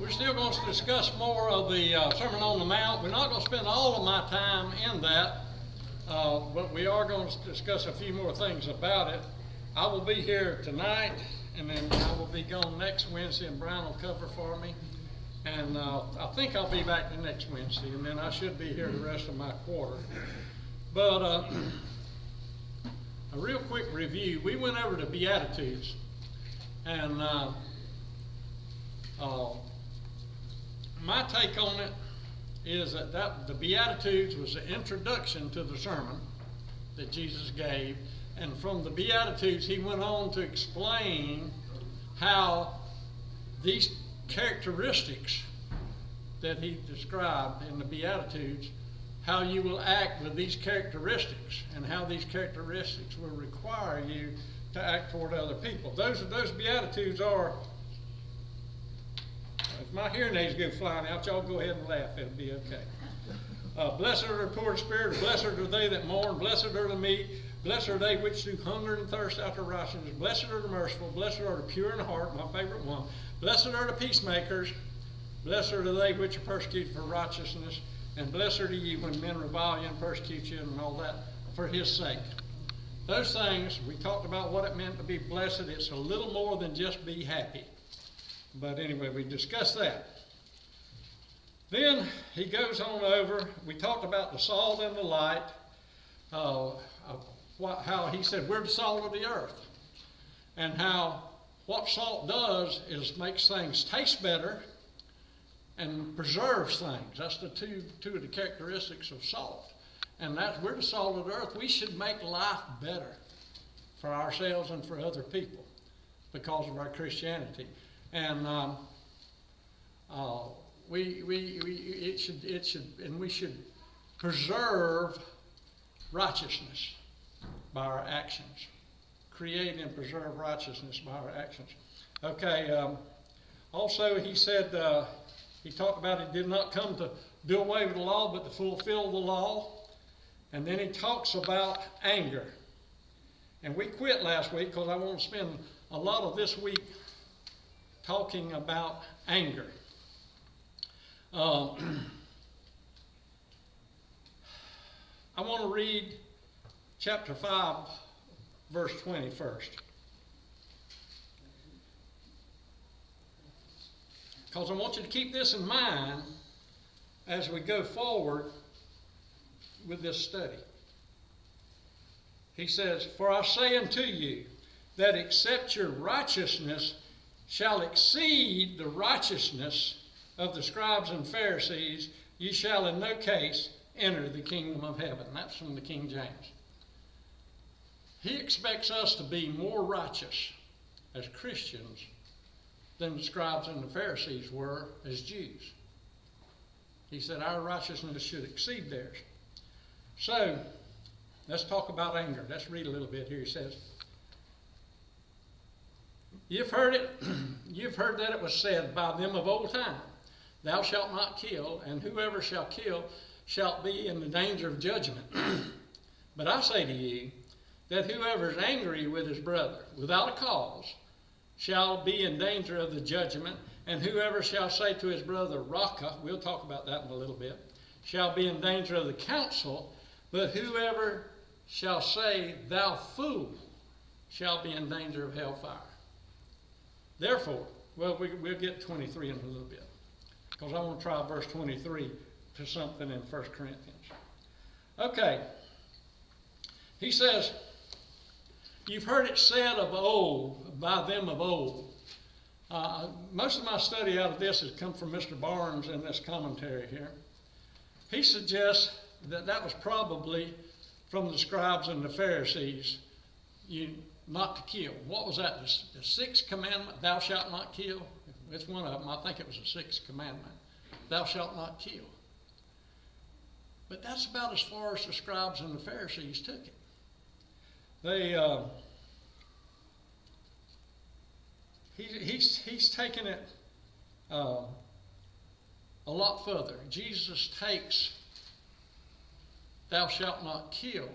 We're still going to discuss more of the Sermon on the Mount. We're not going to spend all of my time in that, but we are going to discuss a few more things about it. I will be here tonight, and then I will be gone next Wednesday, and Brian will cover for me. And I think I'll be back the next Wednesday, and then I should be here the rest of my quarter. But a real quick review. We went over to Beatitudes, and my take on it is that the Beatitudes was the introduction to the sermon that Jesus gave, and from the Beatitudes he went on to explain how these characteristics that he described in the Beatitudes, how you will act with these characteristics, and how these characteristics will require you to act toward other people. Those Beatitudes are, if my hearing aids go flying out, y'all go ahead and laugh, it'll be okay. Blessed are the poor in spirit, blessed are they that mourn, blessed are the meek, blessed are they which do hunger and thirst after righteousness, blessed are the merciful, blessed are the pure in heart, my favorite one, blessed are the peacemakers, blessed are they which are persecuted for righteousness, and blessed are you when men revile you and persecute you and all that for his sake. Those things, we talked about what it meant to be blessed. It's a little more than just be happy. But anyway, we discussed that. Then he goes on over, we talked about the salt and the light, how he said we're the salt of the earth, and how what salt does is makes things taste better and preserves things. That's the two of the characteristics of salt. And we're the salt of the earth. We should make life better for ourselves and for other people because of our Christianity. And we should preserve righteousness by our actions. Create and preserve righteousness by our actions. Okay. Also, he said he talked about he did not come to do away with the law, but to fulfill the law. And then he talks about anger. And we quit last week because I want to spend a lot of this week talking about anger. I want to read chapter 5, verse 20 first. Because I want you to keep this in mind as we go forward with this study. He says, "For I say unto you, that except your righteousness shall exceed the righteousness of the scribes and Pharisees, ye shall in no case enter the kingdom of heaven." That's from the King James. He expects us to be more righteous as Christians than the scribes and the Pharisees were as Jews. He said our righteousness should exceed theirs. So, let's talk about anger. Let's read a little bit here. He says, You've heard that it was said by them of old time, thou shalt not kill, and whoever shall kill shall be in the danger of judgment. But I say to you, that whoever is angry with his brother without a cause shall be in danger of the judgment, and whoever shall say to his brother, Raca, we'll talk about that in a little bit, shall be in danger of the council, but whoever shall say, thou fool, shall be in danger of hellfire. Therefore, well, we'll get 23 in a little bit, because I want to try verse 23 to something in 1 Corinthians. Okay, he says, you've heard it said of old, by them of old. Most of my study out of this has come from Mr. Barnes in this commentary here. He suggests that was probably from the scribes and the Pharisees, not to kill. What was that? The sixth commandment, thou shalt not kill? It's one of them. I think it was the sixth commandment. Thou shalt not kill. But that's about as far as the scribes and the Pharisees took it. He's taken it a lot further. Jesus takes thou shalt not kill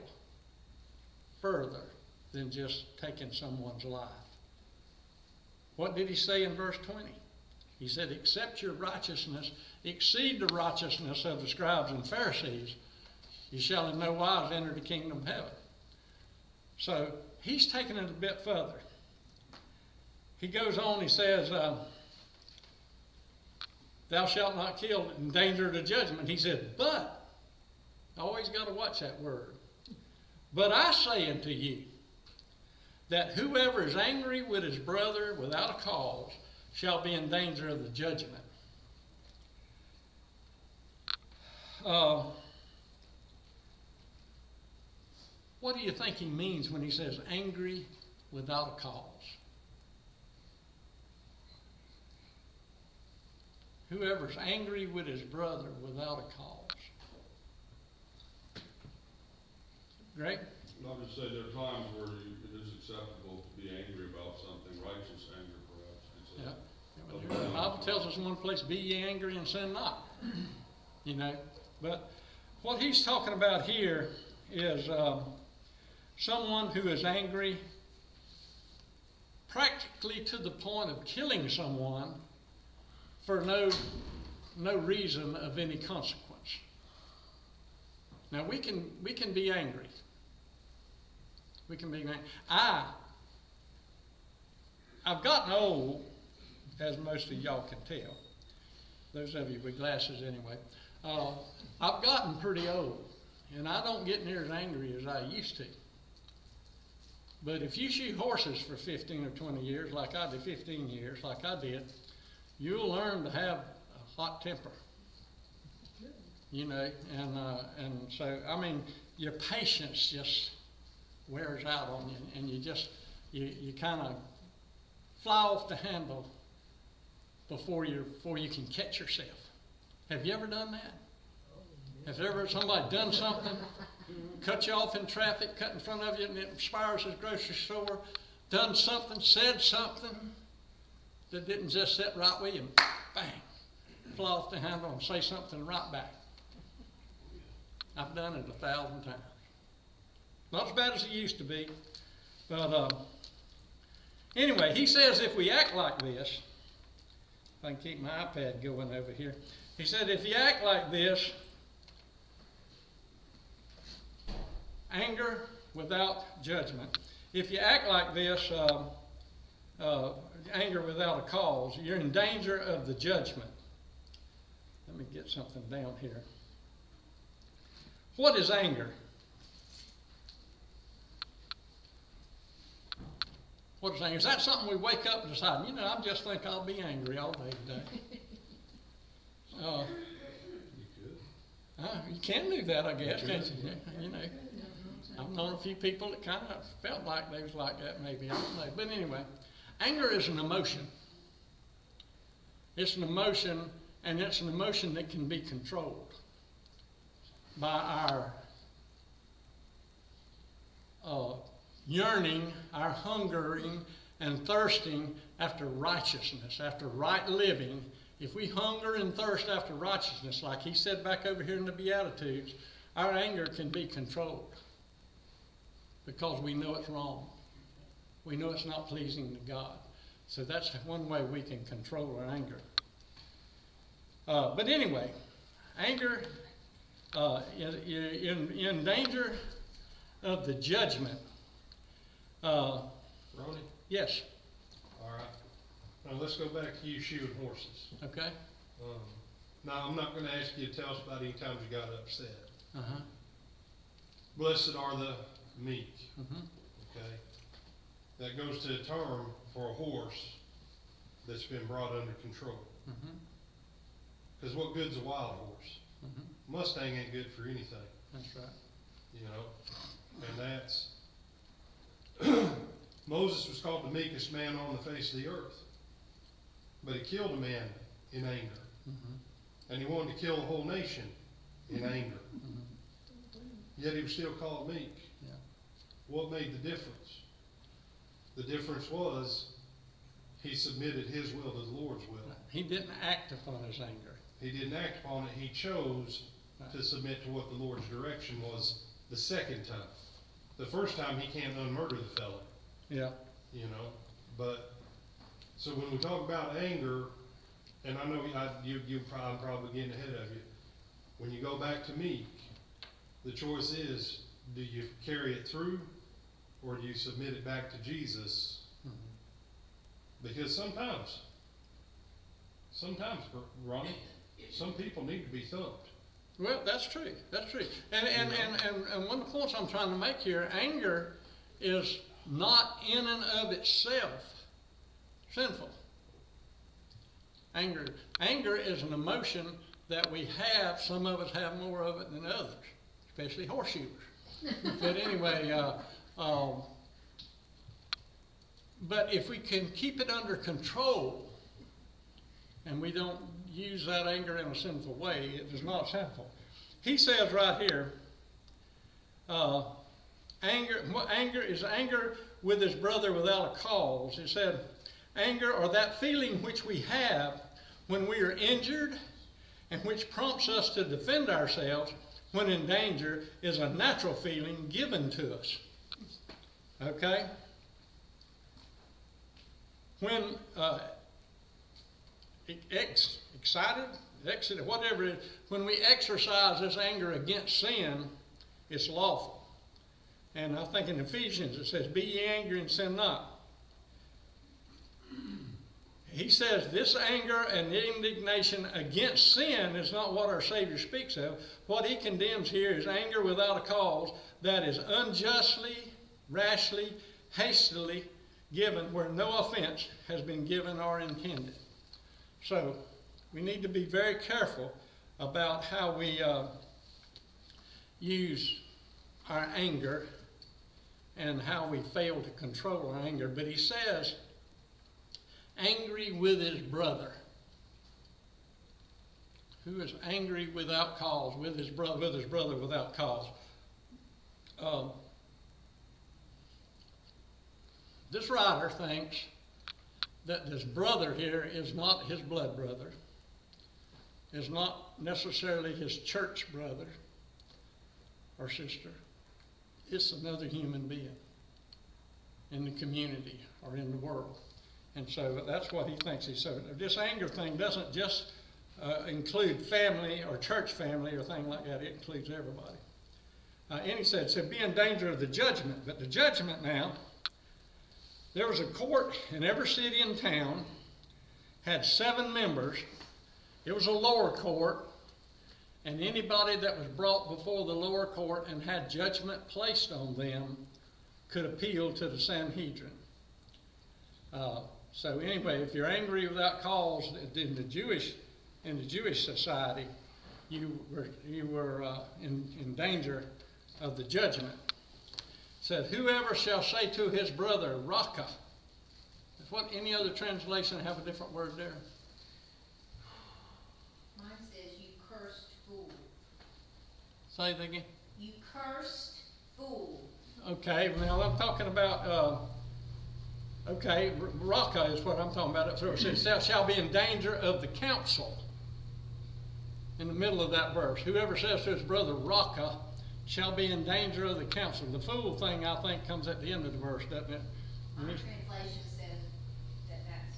further than just taking someone's life. What did he say in verse 20? He said, except your righteousness exceed the righteousness of the scribes and Pharisees, you shall in no wise enter the kingdom of heaven. So he's taking it a bit further. He goes on, he says, thou shalt not kill in danger of the judgment. He said, but, always got to watch that word. But I say unto you, that whoever is angry with his brother without a cause shall be in danger of the judgment. What do you think he means when he says angry without a cause? Whoever's angry with his brother without a cause. Greg? I would say there are times where it is acceptable to be angry about something, righteous anger perhaps. Yeah. The Bible tells us in one place, be ye angry and sin not. You know, but what he's talking about here is someone who is angry practically to the point of killing someone for no reason of any consequence. Now we can be angry. We can be angry. I've gotten old, as most of y'all can tell. Those of you with glasses anyway. I've gotten pretty old, and I don't get near as angry as I used to. But if you shoot horses for 15 or 20 years, like I did, 15 years, like I did, you'll learn to have a hot temper. You know, and so, I mean, your patience just wears out on you, and you kind of fly off the handle before you can catch yourself. Have you ever done that? Has ever somebody done something, cut you off in traffic, cut in front of you, and it inspires his grocery store, done something, said something that didn't just sit right with you, and bang, fly off the handle and say something right back? I've done it 1,000 times. Not as bad as it used to be, but anyway, he says if we act like this, if I can keep my iPad going over here, he said if you act like this, anger without judgment, if you act like this, anger without a cause, you're in danger of the judgment. Let me get something down here. What is anger? What is anger? Is that something we wake up and decide, you know, I just think I'll be angry all day today? You can do that, I guess, can't you? You know, I've known a few people that kind of felt like they was like that, maybe, I don't know. But anyway, anger is an emotion. It's an emotion, and it's an emotion that can be controlled by our yearning, our hungering and thirsting after righteousness, after right living. If we hunger and thirst after righteousness, like he said back over here in the Beatitudes, our anger can be controlled because we know it's wrong. We know it's not pleasing to God. So that's one way we can control our anger. But anyway, anger in danger of the judgment. Ronnie? Yes. All right. Now let's go back to you shooting horses. Okay. Now I'm not going to ask you to tell us about any times you got upset. Uh-huh. Blessed are the meek. Mm-hmm. Okay. That goes to a term for a horse that's been brought under control. Because what good's a wild horse? Mustang ain't good for anything. That's right. You know, and that's Moses was called the meekest man on the face of the earth, but he killed a man in anger, and he wanted to kill the whole nation in anger. Yet he was still called meek. Yeah. What made the difference? The difference was he submitted his will to the Lord's will. He didn't act upon his anger. He didn't act upon it. He chose to submit to what the Lord's direction was the second time. The first time he can't unmurder the fellow. Yeah. You know, but so when we talk about anger, and I know I'm probably getting ahead of you. When you go back to meek, the choice is, do you carry it through, or do you submit it back to Jesus? Because sometimes, Ronnie, some people need to be thumped. Well, that's true. That's true. And one of the points I'm trying to make here, anger is not in and of itself sinful. Anger is an emotion that we have. Some of us have more of it than others, especially horseshoers. But anyway, but if we can keep it under control and we don't use that anger in a sinful way, it is not sinful. He says right here, anger is anger with his brother without a cause. He said, anger, or that feeling which we have when we are injured and which prompts us to defend ourselves when in danger, is a natural feeling given to us. Okay? When excited, whatever it is, when we exercise this anger against sin, it's lawful. And I think in Ephesians it says, be ye angry and sin not. He says this anger and indignation against sin is not what our Savior speaks of. What he condemns here is anger without a cause that is unjustly, rashly, hastily given where no offense has been given or intended. So we need to be very careful about how we use our anger and how we fail to control our anger. But he says, angry with his brother. Who is angry without cause, with his brother without cause. This writer thinks that this brother here is not his blood brother, is not necessarily his church brother or sister. It's another human being in the community or in the world. And so that's what he thinks. So this anger thing doesn't just include family or church family or thing like that. It includes everybody. And he said, be in danger of the judgment. But the judgment now, there was a court in every city and town, had 7 members. It was a lower court, and anybody that was brought before the lower court and had judgment placed on them could appeal to the Sanhedrin. So anyway, if you're angry without cause in the Jewish society, you were in danger of the judgment. It said, whoever shall say to his brother, Raka. What, any other translation have a different word there? Mine says, you cursed fool. Say that again. You cursed fool. Okay, now I'm talking about, Raka is what I'm talking about. So it says, thou shalt be in danger of the council. In the middle of that verse. Whoever says to his brother, Raka, shall be in danger of the council. The fool thing, I think, comes at the end of the verse, doesn't it? My translation says that that's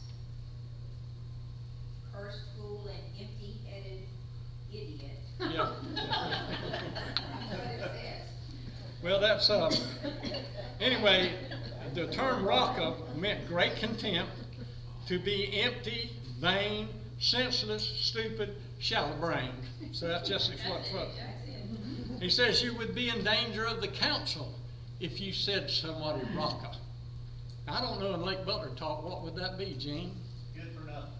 cursed fool and empty-headed idiot. Yeah. That's what it says. Well, that's, anyway, the term Raka meant great contempt, to be empty, vain, senseless, stupid, shallow-brained. So that's just what's up. He says you would be in danger of the council if you said to somebody Raka. I don't know in Lake Butler talk, what would that be, Gene? Good for nothing.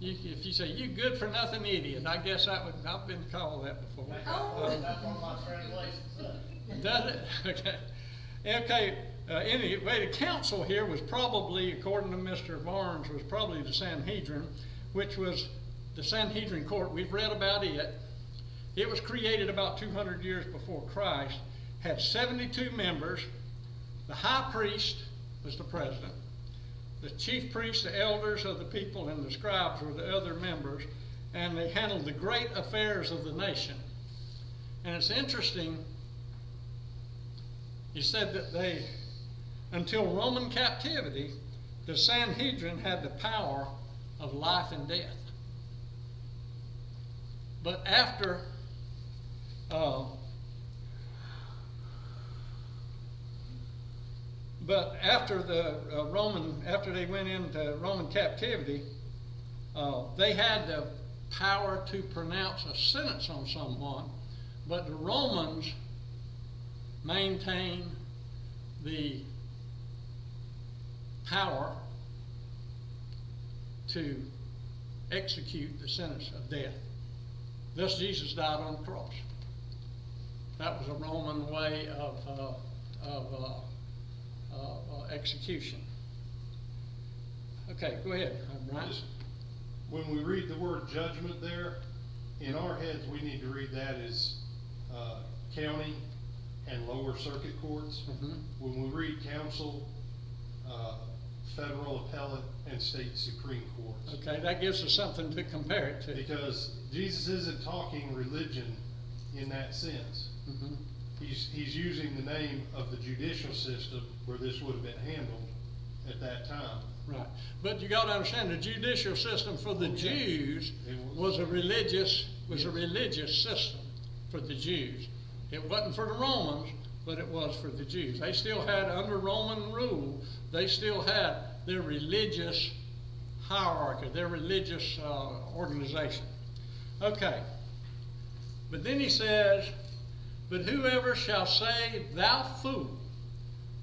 If you say, you good for nothing idiot, I guess I've been called that before. That's one of my translations. Does it? Okay. Okay, anyway, the council here was probably, according to Mr. Barnes, was probably the Sanhedrin, which was the Sanhedrin court. We've read about it. It was created about 200 years before Christ, had 72 members. The high priest was the president. The chief priests, the elders of the people, and the scribes were the other members, and they handled the great affairs of the nation. And it's interesting, he said that until Roman captivity, the Sanhedrin had the power of life and death. But after after they went into Roman captivity, they had the power to pronounce a sentence on someone, but the Romans maintained the power to execute the sentence of death. Thus Jesus died on the cross. That was a Roman way of execution. Okay, go ahead, Brian. Just, when we read the word judgment there, in our heads, we need to read that as county and lower circuit courts. Mhm. When we read council, federal appellate and state supreme courts. Okay, that gives us something to compare it to. Because Jesus isn't talking religion in that sense. Mhm. He's using the name of the judicial system where this would have been handled at that time. Right, but you got to understand the judicial system for the Okay. Jews It was a religious Yes. system for the Jews. It wasn't for the Romans, but it was for the Jews. They still had, under Roman rule, they still had their religious hierarchy, their religious organization. Okay, but then he says, but whoever shall say, thou fool,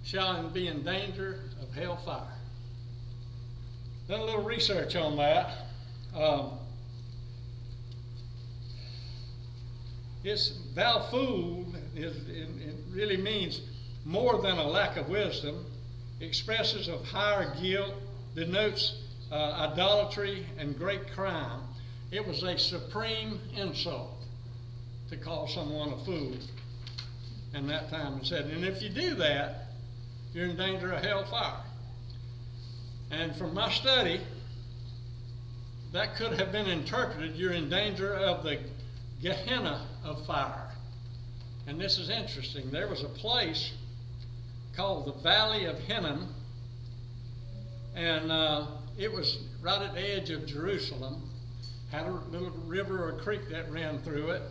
shall be in danger of hellfire. Done a little research on that. It's thou fool it really means more than a lack of wisdom, expresses of higher guilt, denotes idolatry and great crime. It was a supreme insult to call someone a fool in that time and said, and if you do that, you're in danger of hellfire. And from my study, that could have been interpreted, you're in danger of the Gehenna of fire. And this is interesting. There was a place called the Valley of Hinnom, and it was right at the edge of Jerusalem. Had a little river or creek that ran through it.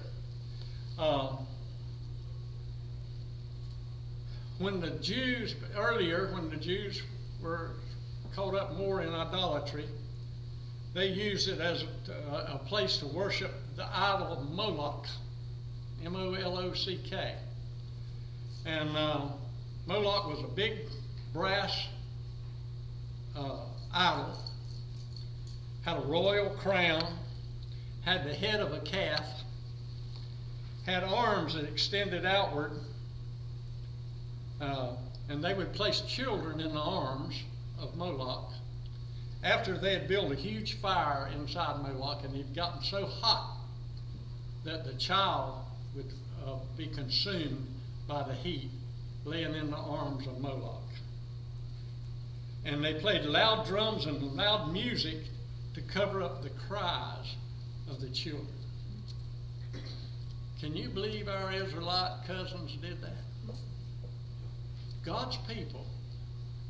When the Jews were caught up more in idolatry, they used it as a place to worship the idol of Moloch, M-O-L-O-C-K. And Moloch was a big brass idol, had a royal crown, had the head of a calf, had arms that extended outward, and they would place children in the arms of Moloch. After they had built a huge fire inside Moloch, and it had gotten so hot that the child would be consumed by the heat, laying in the arms of Moloch. And they played loud drums and loud music to cover up the cries of the children. Can you believe our Israelite cousins did that? God's people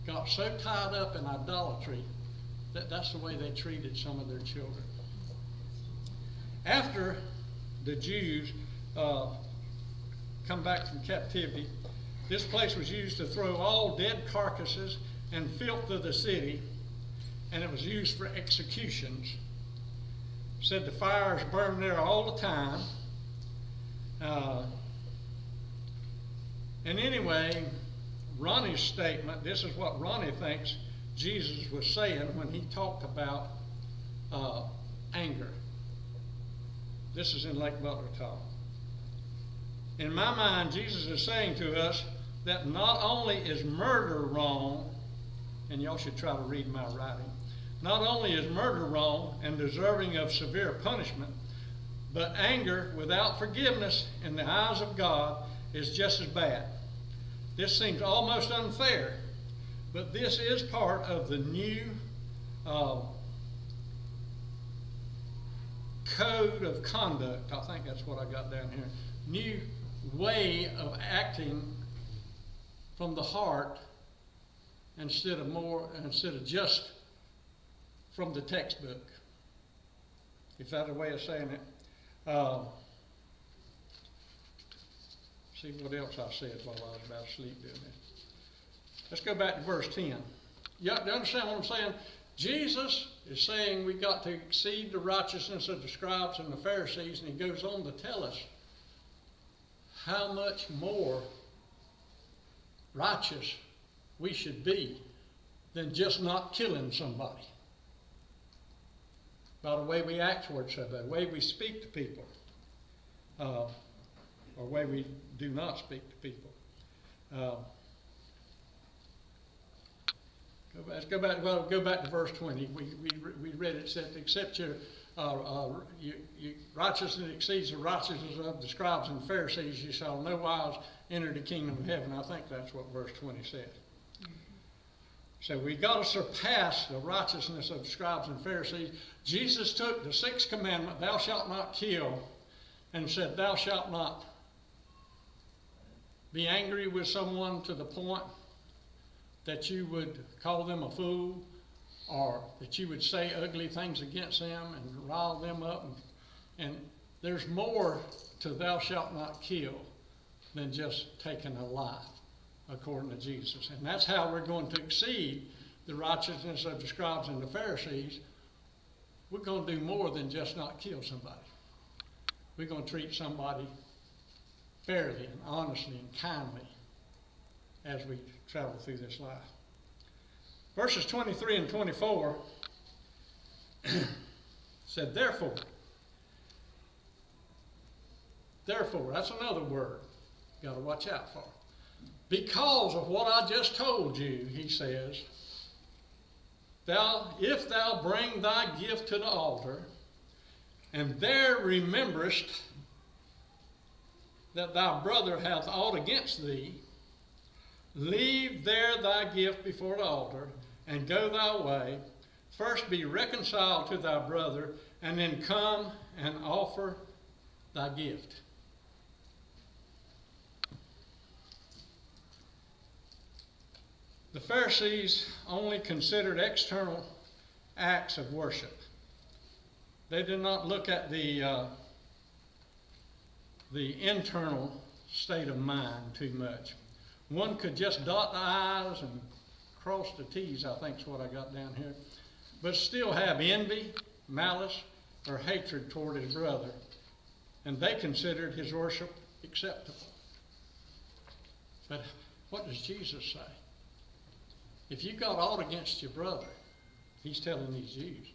got so tied up in idolatry that that's the way they treated some of their children. After the Jews come back from captivity, this place was used to throw all dead carcasses and filth of the city, and it was used for executions. Said the fires burned there all the time. And anyway, Ronnie's statement, this is what Ronnie thinks Jesus was saying when he talked about anger. This is in Lake Butler talk. In my mind, Jesus is saying to us that not only is murder wrong, and y'all should try to read my writing, not only is murder wrong and deserving of severe punishment, but anger without forgiveness in the eyes of God is just as bad. This seems almost unfair, but this is part of the new code of conduct. I think that's what I got down here. New way of acting from the heart instead of just from the textbook, if that's a way of saying it. See what else I said while I was about to sleep doing this. Let's go back to verse 10. You understand what I'm saying? Jesus is saying we got to exceed the righteousness of the scribes and the Pharisees, and he goes on to tell us how much more righteous we should be than just not killing somebody. By the way we act towards somebody, the way we speak to people, or the way we do not speak to people. Let's go back to verse 20. We read it, said, except your righteousness exceeds the righteousness of the scribes and Pharisees, you shall no wise enter the kingdom of heaven. I think that's what verse 20 said. So we got to surpass the righteousness of the scribes and Pharisees. Jesus took the sixth commandment, thou shalt not kill, and said, thou shalt not be angry with someone to the point that you would call them a fool, or that you would say ugly things against them and rile them up. And there's more to thou shalt not kill than just taking a life, according to Jesus. And that's how we're going to exceed the righteousness of the scribes and the Pharisees. We're going to do more than just not kill somebody. We're going to treat somebody fairly and honestly and kindly as we travel through this life. Verses 23 and 24 said, therefore, that's another word you got to watch out for. Because of what I just told you, he says, if thou bring thy gift to the altar, and there rememberest that thy brother hath aught against thee, leave there thy gift before the altar, and go thy way. First be reconciled to thy brother, and then come and offer thy gift. The Pharisees only considered external acts of worship. They did not look at the internal state of mind too much. One could just dot the I's and cross the T's, I think is what I got down here, but still have envy, malice, or hatred toward his brother, and they considered his worship acceptable. But what does Jesus say? If you got aught against your brother, he's telling these Jews,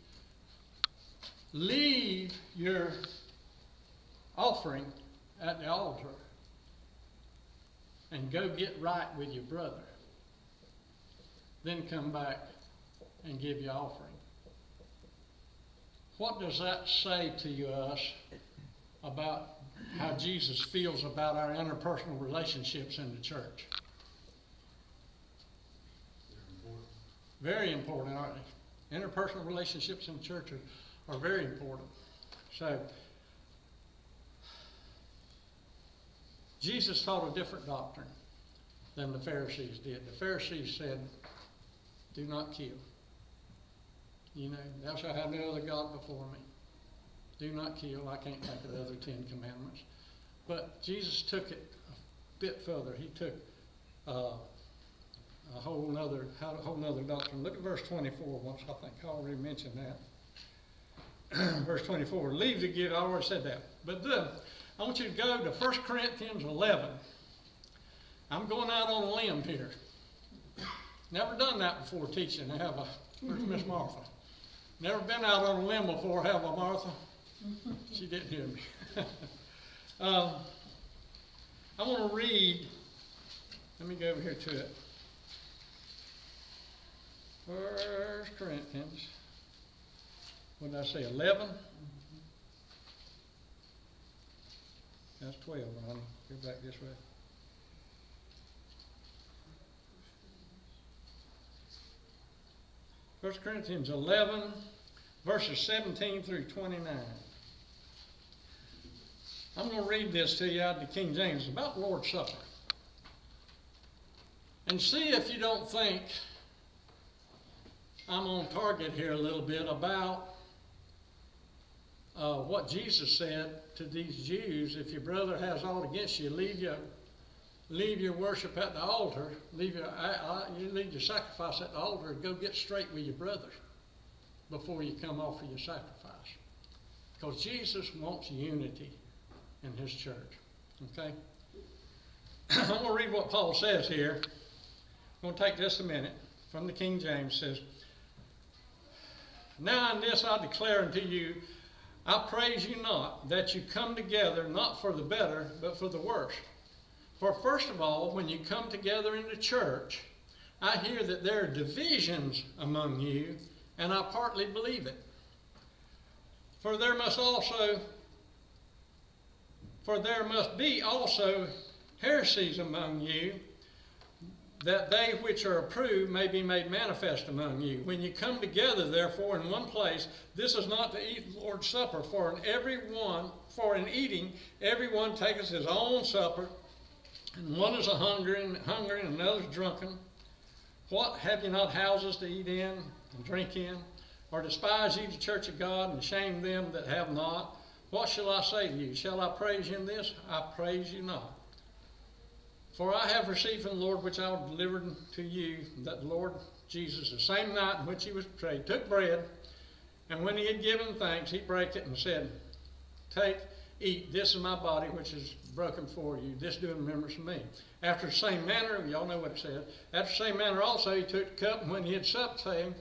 leave your offering at the altar and go get right with your brother. Then come back and give your offering. What does that say to us about how Jesus feels about our interpersonal relationships in the church? Very important, aren't they? Interpersonal relationships in the church are very important. So, Jesus taught a different doctrine than the Pharisees did. The Pharisees said, do not kill. You know, thou shalt have no other God before me. Do not kill. I can't think of the other 10 commandments. But Jesus took it a bit further. He took a whole nother doctrine. Look at verse 24 once. I think I already mentioned that. Verse 24, leave the gift. I already said that. But I want you to go to 1 Corinthians 11. I'm going out on a limb here. Never done that before teaching. Where's Miss Martha? Never been out on a limb before, have I, Martha? She didn't hear me. I want to read. Let me go over here to it. 1 Corinthians. What did I say? 11. That's 12. I'll go back this way. First Corinthians 11, verses 17 through 29. I'm going to read this to you out of the King James. It's about the Lord's Supper. And see if you don't think I'm on target here a little bit about what Jesus said to these Jews. If your brother has aught against you, leave your worship at the altar, leave your sacrifice at the altar, and go get straight with your brother before you come offer your sacrifice. Because Jesus wants unity in his church. Okay? I'm going to read what Paul says here. I'm going to take just a minute from the King James. It says, "Now in this I declare unto you, I praise you not, that you come together not for the better, but for the worse. For first of all, when you come together in the church, I hear that there are divisions among you, and I partly believe it. For there must be also heresies among you, that they which are approved may be made manifest among you. When you come together, therefore, in one place, this is not to eat the Lord's Supper, for in eating everyone taketh his own supper, and one is hungry, and another is drunken. What, have you not houses to eat in and drink in? Or despise ye the church of God, and shame them that have not? What shall I say to you? Shall I praise you in this? I praise you not. For I have received from the Lord which I delivered to you, that the Lord Jesus, the same night in which he was betrayed, took bread, and when he had given thanks, he brake it and said, Take, eat, this is my body which is broken for you. This do in remembrance of me. After the same manner," y'all know what it said, "after the same manner also he took the cup, and when he had supped, saying,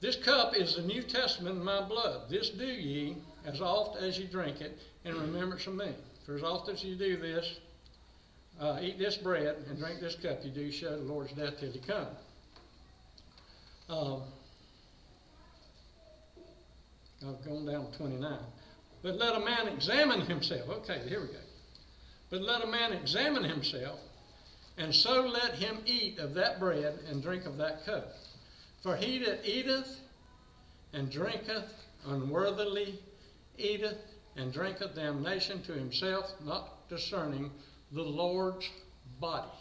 This cup is the New Testament in my blood. This do ye, as oft as ye drink it, in remembrance of me. For as oft as you do this, eat this bread and drink this cup, you do show the Lord's death till he come." I've gone down to 29. "But let a man examine himself." Okay, here we go. "But let a man examine himself, and so let him eat of that bread and drink of that cup. For he that eateth and drinketh unworthily eateth and drinketh damnation to himself, not discerning the Lord's body."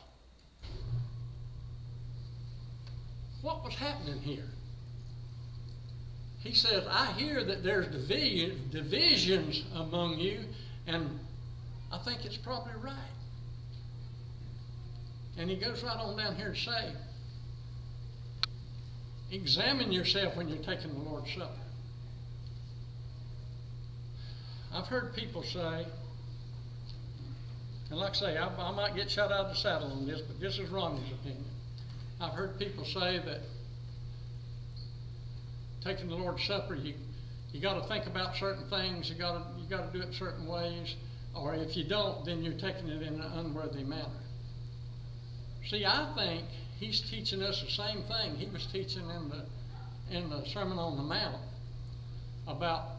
What was happening here? He says, "I hear that there's divisions among you, and I think it's probably right." And he goes right on down here to say, examine yourself when you're taking the Lord's Supper. I've heard people say, and like I say, I might get shot out of the saddle on this, but this is Ronnie's opinion. I've heard people say that taking the Lord's Supper, you got to think about certain things, you got to do it certain ways, or if you don't, then you're taking it in an unworthy manner. See, I think he's teaching us the same thing he was teaching in the Sermon on the Mount about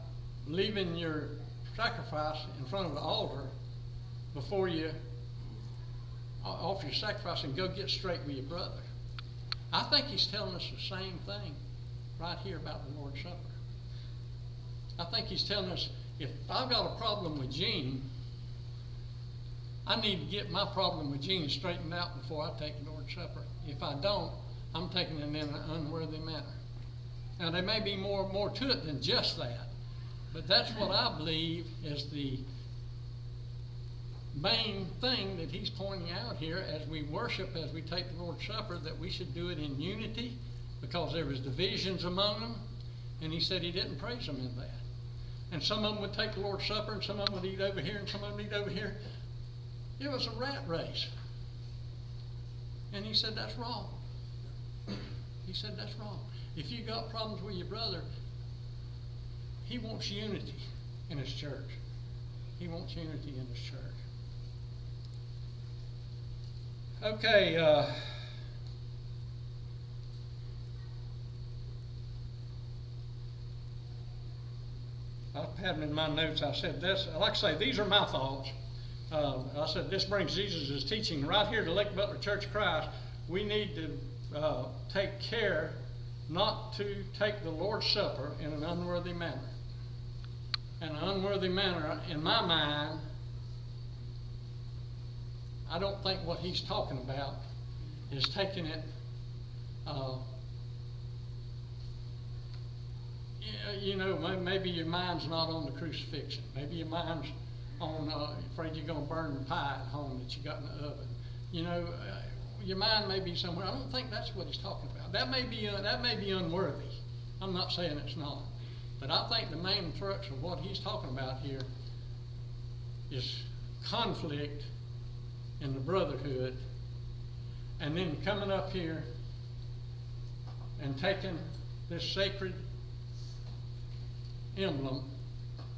leaving your sacrifice in front of the altar before you offer your sacrifice and go get straight with your brother. I think he's telling us the same thing right here about the Lord's Supper. I think he's telling us, if I've got a problem with Gene, I need to get my problem with Gene straightened out before I take the Lord's Supper. If I don't, I'm taking it in an unworthy manner. Now, there may be more to it than just that, but that's what I believe is the main thing that he's pointing out here as we worship, as we take the Lord's Supper, that we should do it in unity because there was divisions among them, and he said he didn't praise them in that. And some of them would take the Lord's Supper, and some of them would eat over here, and some of them would eat over here. It was a rat race. And he said, that's wrong. He said, that's wrong. If you got problems with your brother, he wants unity in his church. He wants unity in his church. Okay, I had them in my notes. I said this, like I say, these are my thoughts. I said this brings Jesus' teaching right here to Lake Butler Church of Christ. We need to take care not to take the Lord's Supper in an unworthy manner. An unworthy manner, in my mind, I don't think what he's talking about is taking it you know, maybe your mind's not on the crucifixion. Maybe your mind's on, afraid you're gonna burn the pie at home that you got in the oven. You know, your mind may be somewhere. I don't think that's what he's talking about. That may be unworthy. I'm not saying it's not. But I think the main crux of what he's talking about here is conflict in the brotherhood, and then coming up here and taking this sacred emblem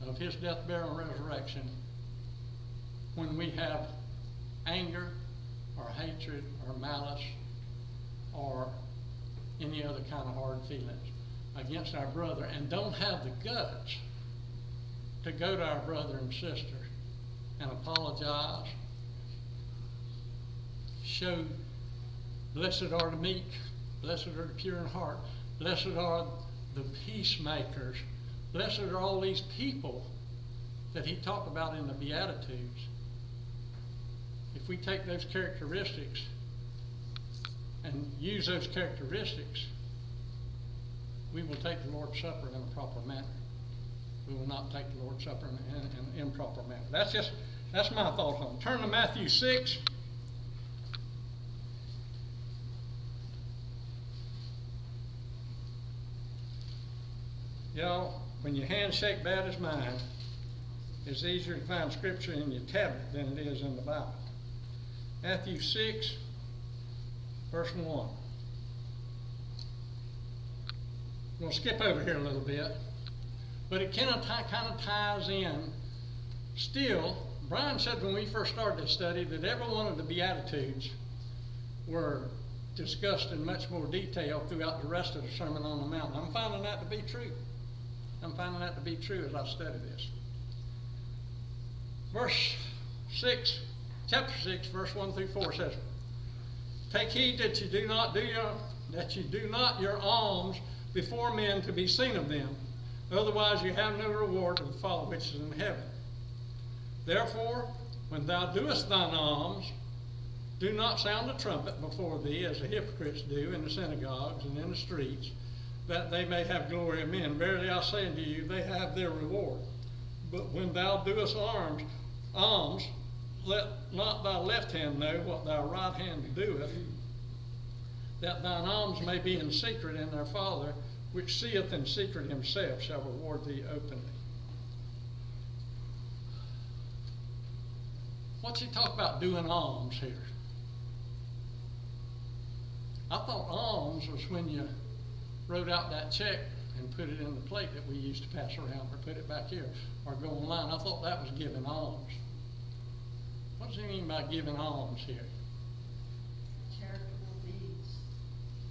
of his death, burial, and resurrection when we have anger or hatred or malice or any other kind of hard feelings against our brother, and don't have the guts to go to our brother and sister and apologize, show blessed are the meek, blessed are the pure in heart, blessed are the peacemakers, blessed are all these people that he talked about in the Beatitudes. If we take those characteristics and use those characteristics, we will take the Lord's Supper in a proper manner. We will not take the Lord's Supper in an improper manner. That's my thoughts on it. Turn to Matthew 6. Y'all, when your hands shake bad as mine, it's easier to find scripture in your tablet than it is in the Bible. Matthew 6, verse 1. I'm going to skip over here a little bit, but it kind of ties in. Still, Brian said when we first started this study that every one of the Beatitudes were discussed in much more detail throughout the rest of the Sermon on the Mount. I'm finding that to be true. I'm finding that to be true as I study this. Chapter 6, verse 1 through 4 says, "Take heed that you do not your alms before men to be seen of them. Otherwise you have no reward of the Father which is in heaven. Therefore, when thou doest thine alms, do not sound a trumpet before thee, as the hypocrites do in the synagogues and in the streets, that they may have glory of men. Verily I say unto you, they have their reward. But when thou doest alms, let not thy left hand know what thy right hand doeth, that thine alms may be in secret, and their Father, which seeth in secret himself, shall reward thee openly." What's he talk about doing alms here? I thought alms was when you wrote out that check and put it in the plate that we used to pass around, or put it back here, or go online. I thought that was giving alms. What does he mean by giving alms here? Charitable deeds.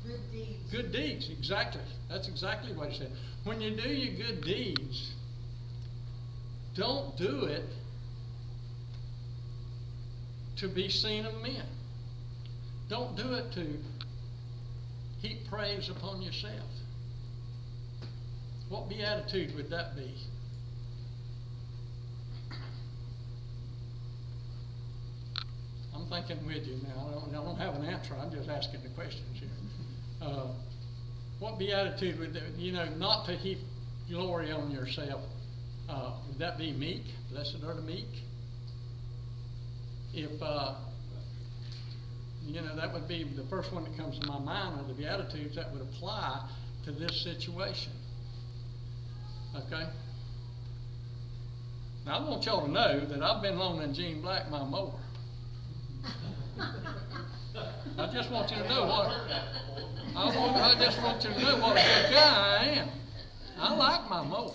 Good deeds. Good deeds, exactly. That's exactly what he said. When you do your good deeds, don't do it to be seen of men. Don't do it to heap praise upon yourself. What beatitude would that be? I'm thinking with you now. I don't have an answer. I'm just asking the questions here. What beatitude would that, not to heap glory on yourself? Would that be meek? Blessed are the meek. If that would be the first one that comes to my mind of the Beatitudes that would apply to this situation. Okay? Now I want y'all to know that I've been loaning Gene Black my mower. I just want you to know I just want you to know what a good guy I am. I like my mower.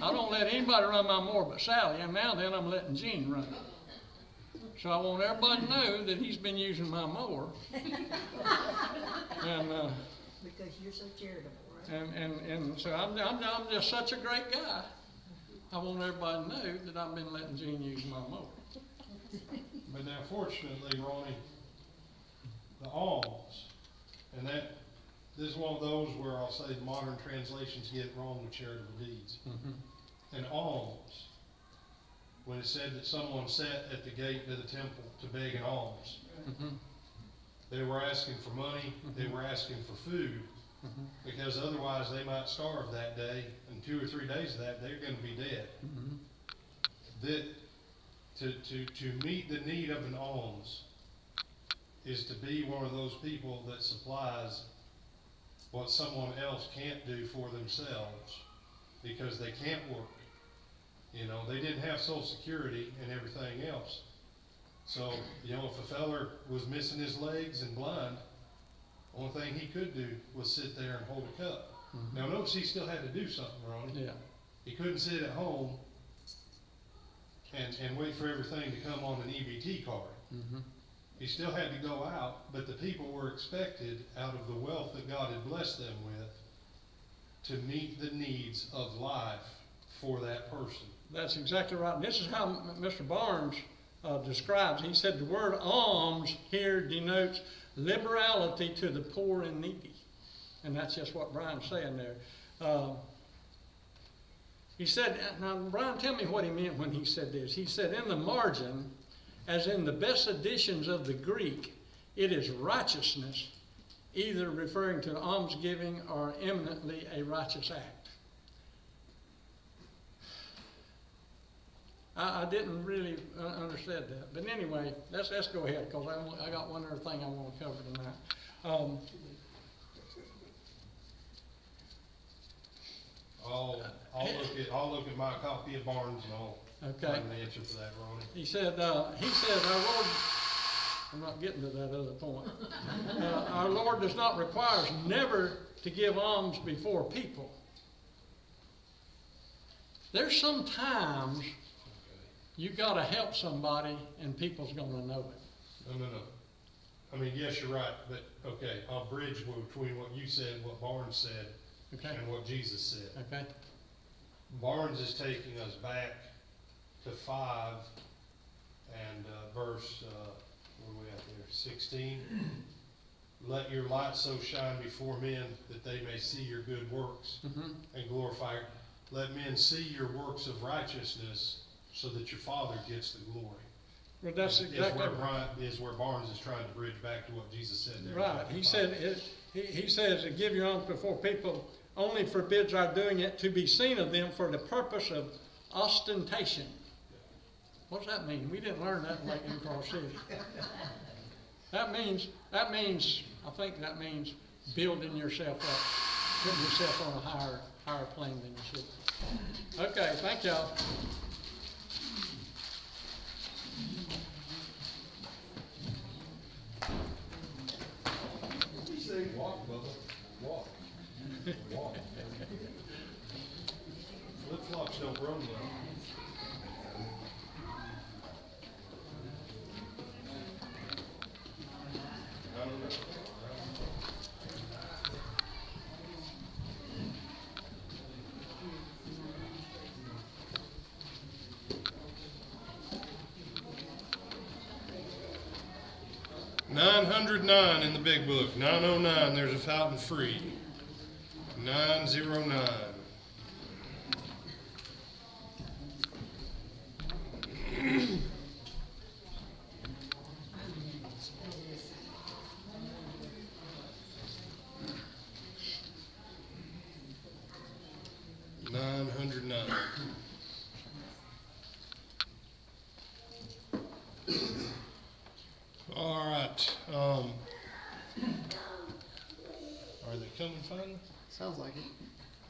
I don't let anybody run my mower but Sally, and now then I'm letting Gene run it. So I want everybody to know that he's been using my mower. And Because you're so charitable, right? and so I'm just such a great guy. I want everybody to know that I've been letting Gene use my mower. But now fortunately, Ronnie, the alms, and this is one of those where I'll say the modern translations get it wrong with charitable deeds. Mm-hmm. And alms, when it said that someone sat at the gate of the temple to beg an alms, Mm-hmm. they were asking for money, they were asking for food, Because otherwise they might starve that day, and 2 or 3 days of that, they're gonna be dead. That, to meet the need of an alms is to be one of those people that supplies what someone else can't do for themselves because they can't work. You know, they didn't have Social Security and everything else. So, you know, if a feller was missing his legs and blind, only thing he could do was sit there and hold a cup. Now notice he still had to do something, Ronnie. Yeah. He couldn't sit at home and wait for everything to come on an EBT card. He still had to go out, but the people were expected, out of the wealth that God had blessed them with, to meet the needs of life for that person. That's exactly right. And this is how Mr. Barnes describes. He said the word alms here denotes liberality to the poor and needy. And that's just what Brian's saying there. He said, now Brian, tell me what he meant when he said this. He said, in the margin, as in the best editions of the Greek, it is righteousness, either referring to almsgiving or eminently a righteous act. I didn't really understand that. But anyway, let's go ahead, because I got one other thing I want to cover tonight. I'll look at my copy of Barnes and I'll Okay. find an answer for that, Ronnie. He said, our Lord, I'm not getting to that other point. Our Lord does not require us never to give alms before people. There's some times you gotta help somebody and people's gonna know it. No. I mean, yes, you're right, but, okay, I'll bridge between what you said, what Barnes said, Okay? and what Jesus said. Okay? Barnes is taking us back to 5 and verse, where are we at there, 16. Let your light so shine before men that they may see your good works and glorify. Let men see your works of righteousness so that your Father gets the glory. Well, that's exactly Is where Barnes is trying to bridge back to what Jesus said there. right. He said, he says to give your alms before people only forbids our doing it to be seen of them for the purpose of ostentation. What's that mean? We didn't learn that in Cross City. That means, I think that means building yourself up, putting yourself on a higher plane than you should. Okay, thank y'all. Walk, Bubba, walk. Walk. Flip-flops don't run well. I don't know. 909 in the big book. 909, there's a fountain free. 909. All right. Are they coming finally? Sounds like it.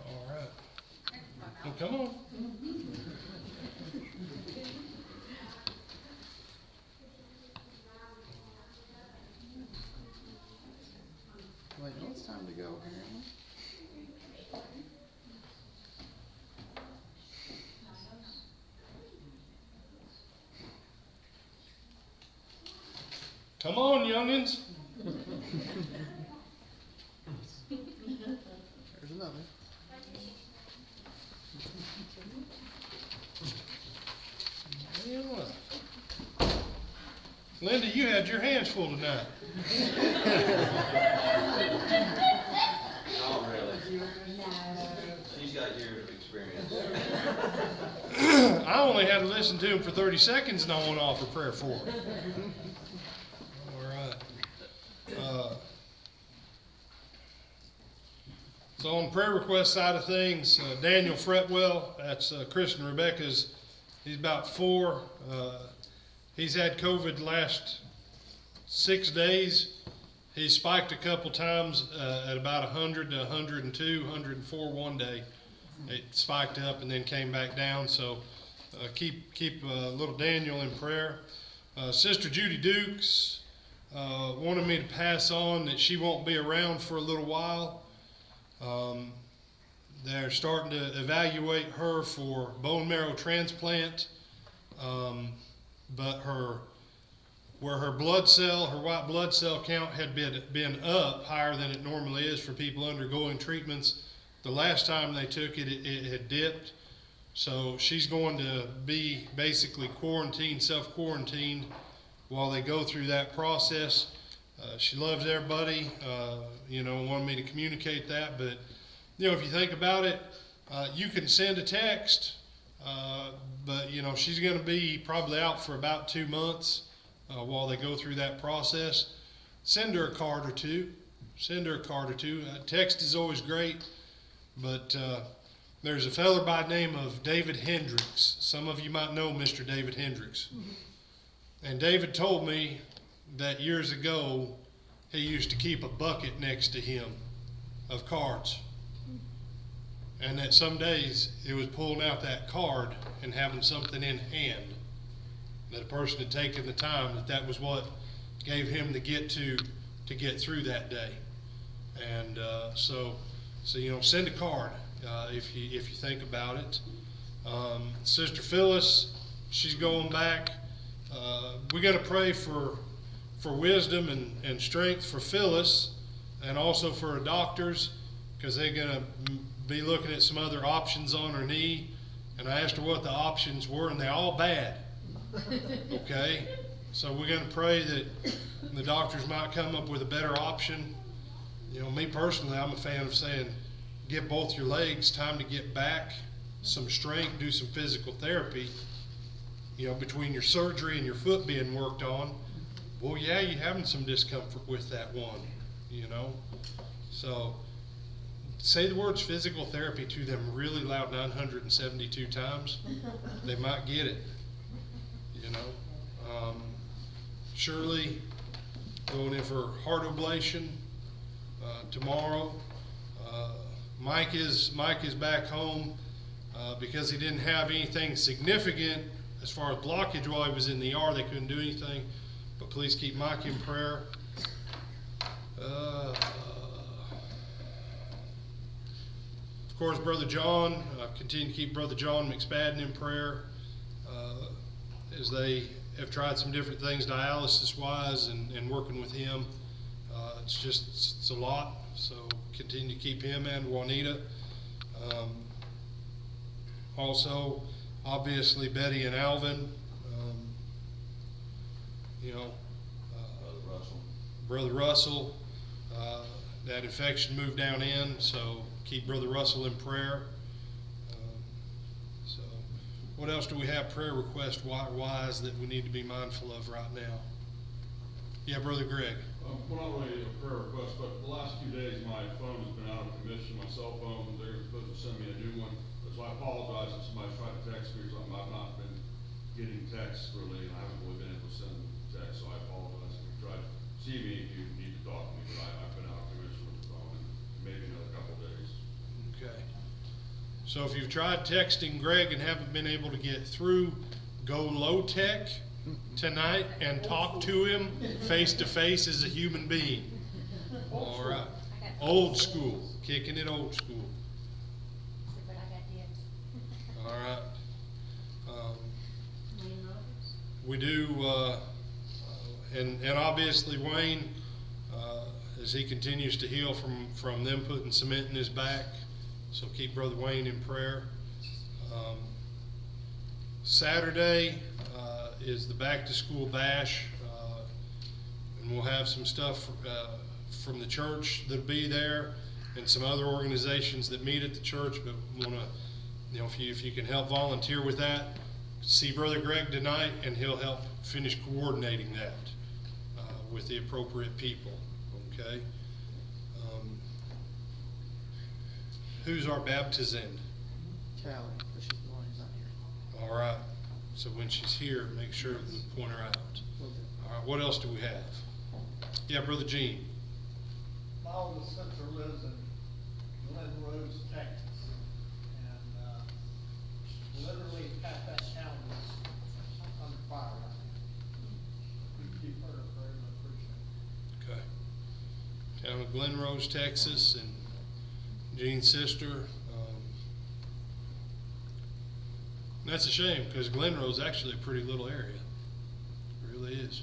All right. Well, come on. Wait, no, it's time to go, apparently. Come on, youngins. There's another. Yeah. Linda, you had your hands full tonight. Not really. She's got years of experience. I only had to listen to him for 30 seconds and I want to offer prayer for him. All right. So on the prayer request side of things, Daniel Fretwell, that's Chris and Rebecca's, he's about 4. He's had COVID the last 6 days. He spiked a couple times at about 100 to 102, 104 one day. It spiked up and then came back down. So keep little Daniel in prayer. Sister Judy Dukes wanted me to pass on that she won't be around for a little while. They're starting to evaluate her for bone marrow transplant, but where her white blood cell count had been up higher than it normally is for people undergoing treatments, the last time they took it, it had dipped. So she's going to be basically self-quarantined while they go through that process. She loves everybody, wanted me to communicate that, but if you think about it, you can send a text, but she's going to be probably out for about 2 months while they go through that process. Send her a card or two. Text is always great, but there's a fella by the name of David Hendricks. Some of you might know Mr. David Hendricks. And David told me that years ago he used to keep a bucket next to him of cards. And that some days it was pulling out that card and having something in hand. That a person had taken the time, that was what gave him to get through that day. And so send a card if you think about it. Sister Phyllis, she's going back. We're going to pray for wisdom and strength for Phyllis, and also for her doctors, because they're going to be looking at some other options on her knee. And I asked her what the options were, and they're all bad. Okay? So we're going to pray that the doctors might come up with a better option. Me personally, I'm a fan of saying, give both your legs time to get back, some strength, do some physical therapy. Between your surgery and your foot being worked on, well, yeah, you're having some discomfort with that one, So say the words physical therapy to them really loud 972 times. They might get it, Shirley going in for heart ablation tomorrow. Mike is back home because he didn't have anything significant as far as blockage while he was in the ER. They couldn't do anything, but please keep Mike in prayer. Of course, Brother John, continue to keep Brother John McSpadden in prayer as they have tried some different things dialysis-wise and working with him. It's a lot, so continue to keep him and Juanita. Also, obviously, Betty and Alvin, Brother Russell, that infection moved down in, so keep Brother Russell in prayer. So what else do we have prayer request wise that we need to be mindful of right now? Yeah, Brother Greg. Well, not really a prayer request, but the last few days my phone has been out of commission, my cell phone. They're supposed to send me a new one. So I apologize if somebody's tried to text me or something. I've not been getting texts really, and I haven't really been able to send texts, so I apologize. If you try to see me, if you need to talk to me, but I've been out of commission with the phone, and maybe another couple of days. Okay. So if you've tried texting Greg and haven't been able to get through, go low tech tonight and talk to him face to face as a human being. All right. Old school. Kicking it old school. But I got dibs. All right. We do, and obviously Wayne, as he continues to heal from them putting cement in his back, so keep Brother Wayne in prayer. Saturday is the back to school bash, and we'll have some stuff from the church that'll be there, and some other organizations that meet at the church, but want to, if you can help volunteer with that, see Brother Greg tonight, and he'll help finish coordinating that with the appropriate people. Okay. who's our baptizand? Callie, but she's the one who's not here. All right. So when she's here, make sure we point her out. Will do. All right. What else do we have? Yeah, Brother Gene. My oldest sister lives in Glen Rose, Texas, and literally half that town is under fire right now. Keep her very much appreciated. Okay. Down in Glen Rose, Texas, and Gene's sister. That's a shame, because Glen Rose is actually a pretty little area. It really is.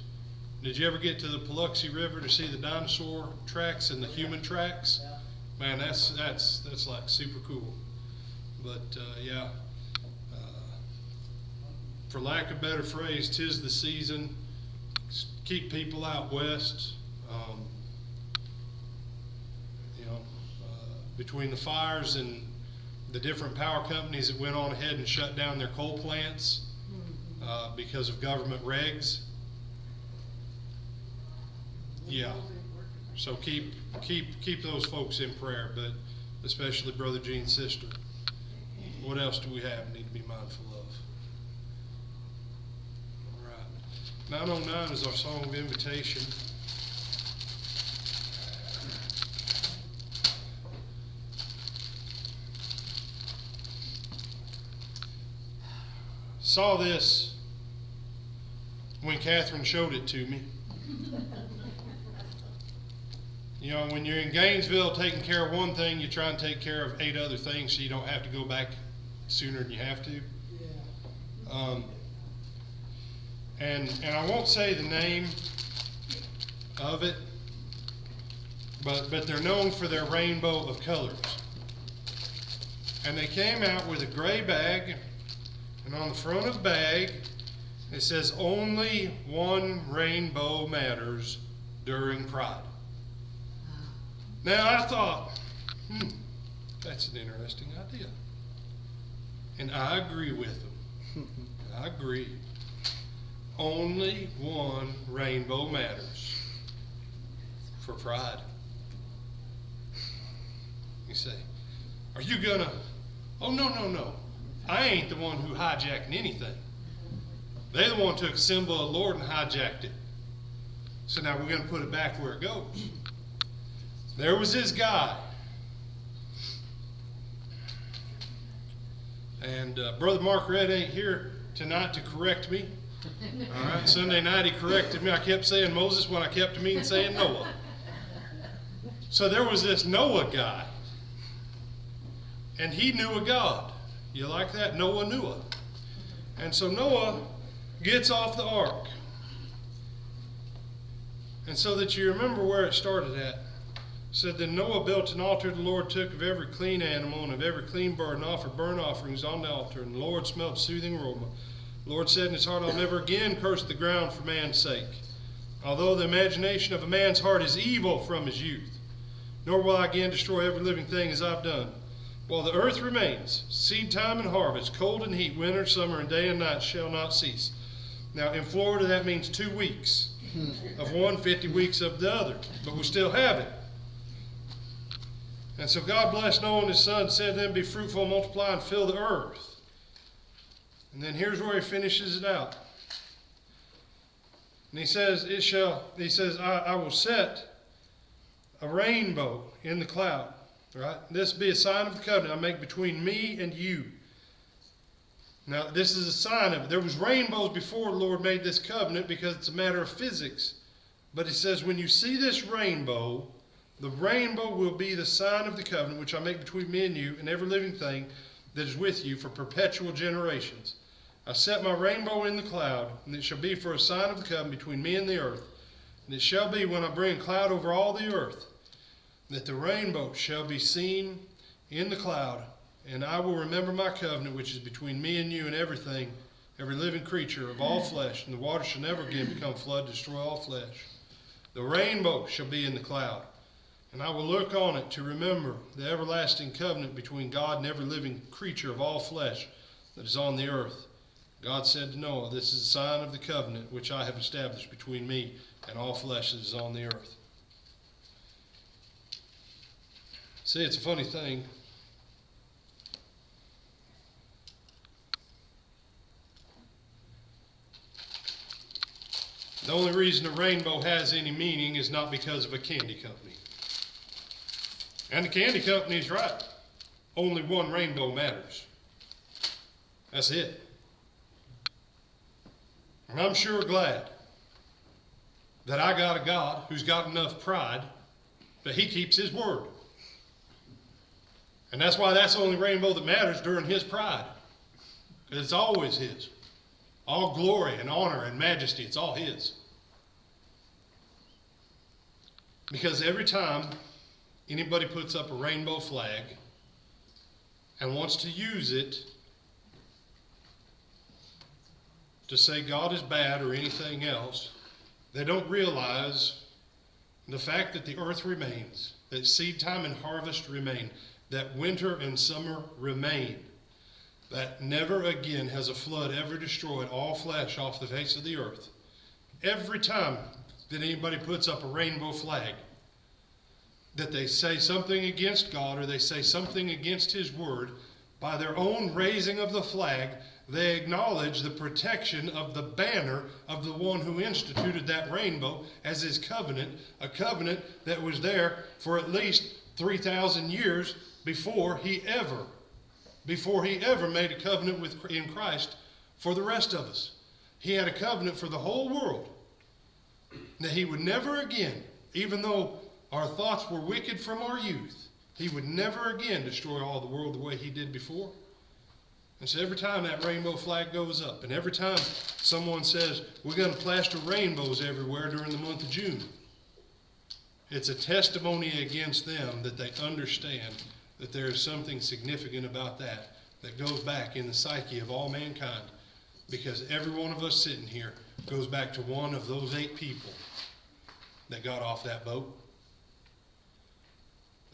Did you ever get to the Paluxy River to see the dinosaur tracks and the human tracks? Yeah. Man, that's like super cool. But yeah, for lack of a better phrase, 'tis the season. Keep people out west. Between the fires and the different power companies that went on ahead and shut down their coal plants because of government regs. Yeah. So keep those folks in prayer, but especially Brother Gene's sister. What else do we have need to be mindful of? All right. 909 is our song of invitation. Saw this when Catherine showed it to me. You know, when you're in Gainesville taking care of one thing, you try and take care of 8 other things so you don't have to go back sooner than you have to. And I won't say the name of it, but they're known for their rainbow of colors. And they came out with a gray bag, and on the front of the bag, it says, "Only one rainbow matters during Pride." Now I thought, that's an interesting idea. And I agree with them. I agree. Only one rainbow matters for Pride. You say, are you gonna? Oh, no. I ain't the one who hijacking anything. They the one took a symbol of the Lord and hijacked it. So now we're going to put it back where it goes. There was this guy. And Brother Mark Red ain't here tonight to correct me. All right, Sunday night he corrected me. I kept saying Moses when I kept meaning saying Noah. So there was this Noah guy. And he knew a God. You like that? Noah knew it. And so Noah gets off the ark. And so that you remember where it started at. It said, then Noah built an altar. The Lord took of every clean animal and of every clean bird and offered burnt offerings on the altar. And the Lord smelled soothing aroma. The Lord said in his heart, I'll never again curse the ground for man's sake. Although the imagination of a man's heart is evil from his youth. Nor will I again destroy every living thing as I've done. While the earth remains, seed time and harvest, cold and heat, winter, summer, and day and night shall not cease. Now in Florida that means 2 weeks of one, 50 weeks of the other. But we still have it. And so God blessed Noah and his son, said to them, be fruitful, multiply, and fill the earth. And then here's where he finishes it out. And he says, I will set a rainbow in the cloud. Right? This be a sign of the covenant I make between me and you. Now, this is a sign of it. There was rainbows before the Lord made this covenant because it's a matter of physics. But he says, when you see this rainbow, the rainbow will be the sign of the covenant which I make between me and you and every living thing that is with you for perpetual generations. I set my rainbow in the cloud, and it shall be for a sign of the covenant between me and the earth. And it shall be when I bring a cloud over all the earth, that the rainbow shall be seen in the cloud, and I will remember my covenant which is between me and you and everything, every living creature of all flesh, and the water shall never again become flood to destroy all flesh. The rainbow shall be in the cloud, and I will look on it to remember the everlasting covenant between God and every living creature of all flesh that is on the earth. God said to Noah, this is a sign of the covenant which I have established between me and all flesh that is on the earth. See, it's a funny thing. The only reason a rainbow has any meaning is not because of a candy company. And the candy company's right. Only one rainbow matters. That's it. And I'm sure glad that I got a God who's got enough pride that he keeps his word. And that's why that's the only rainbow that matters during his pride. Because it's always his. All glory and honor and majesty, it's all his. Because every time anybody puts up a rainbow flag and wants to use it to say God is bad or anything else, they don't realize the fact that the earth remains, that seed time and harvest remain, that winter and summer remain, that never again has a flood ever destroyed all flesh off the face of the earth. Every time that anybody puts up a rainbow flag, that they say something against God or they say something against his word, by their own raising of the flag, they acknowledge the protection of the banner of the one who instituted that rainbow as his covenant, a covenant that was there for at least 3,000 years before he ever made a covenant in Christ for the rest of us. He had a covenant for the whole world that he would never again, even though our thoughts were wicked from our youth, he would never again destroy all the world the way he did before. And so every time that rainbow flag goes up, and every time someone says, we're going to plaster rainbows everywhere during the month of June, it's a testimony against them that they understand that there is something significant about that goes back in the psyche of all mankind. Because every one of us sitting here goes back to one of those 8 people that got off that boat.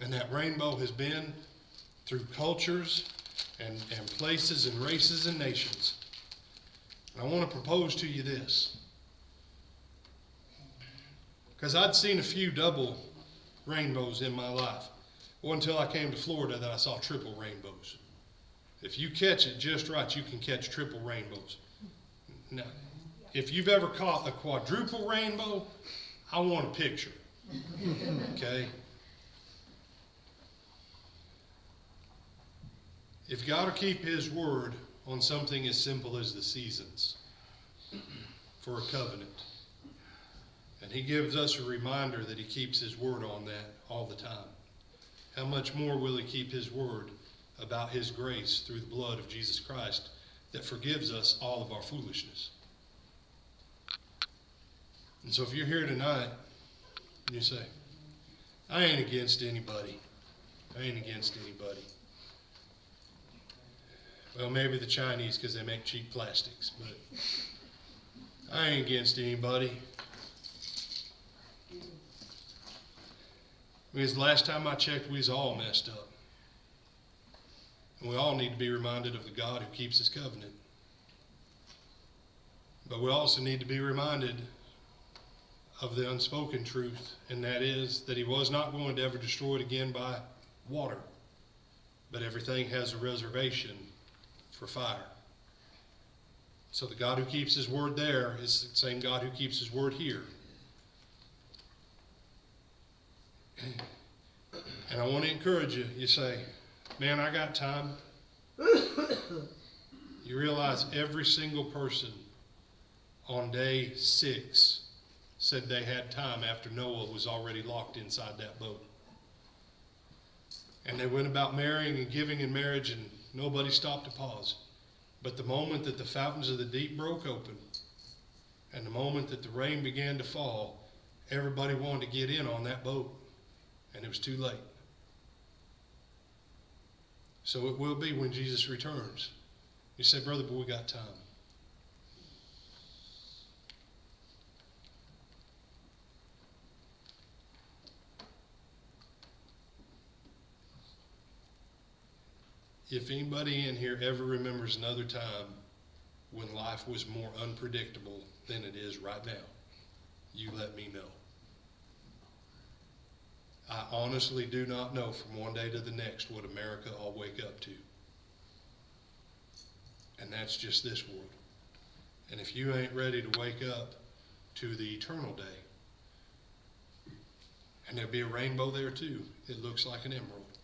And that rainbow has been through cultures and places and races and nations. And I want to propose to you this. Because I'd seen a few double rainbows in my life. It wasn't until I came to Florida that I saw triple rainbows. If you catch it just right, you can catch triple rainbows. Now, if you've ever caught a quadruple rainbow, I want a picture. Okay? If God will keep his word on something as simple as the seasons for a covenant, and he gives us a reminder that he keeps his word on that all the time, how much more will he keep his word about his grace through the blood of Jesus Christ that forgives us all of our foolishness? And so if you're here tonight and you say, I ain't against anybody. I ain't against anybody. Well, maybe the Chinese because they make cheap plastics, but I ain't against anybody. Because the last time I checked, we was all messed up. And we all need to be reminded of the God who keeps his covenant. But we also need to be reminded of the unspoken truth, and that is that he was not going to ever destroy it again by water. But everything has a reservation for fire. So the God who keeps his word there is the same God who keeps his word here. And I want to encourage you. You say, man, I got time. You realize every single person on day 6 said they had time after Noah was already locked inside that boat. And they went about marrying and giving in marriage, and nobody stopped to pause. But the moment that the fountains of the deep broke open, and the moment that the rain began to fall, everybody wanted to get in on that boat, and it was too late. So it will be when Jesus returns. You say, brother, but we got time. If anybody in here ever remembers another time when life was more unpredictable than it is right now, you let me know. I honestly do not know from one day to the next what America will wake up to. And that's just this world. And if you ain't ready to wake up to the eternal day. And there'll be a rainbow there too. It looks like an emerald.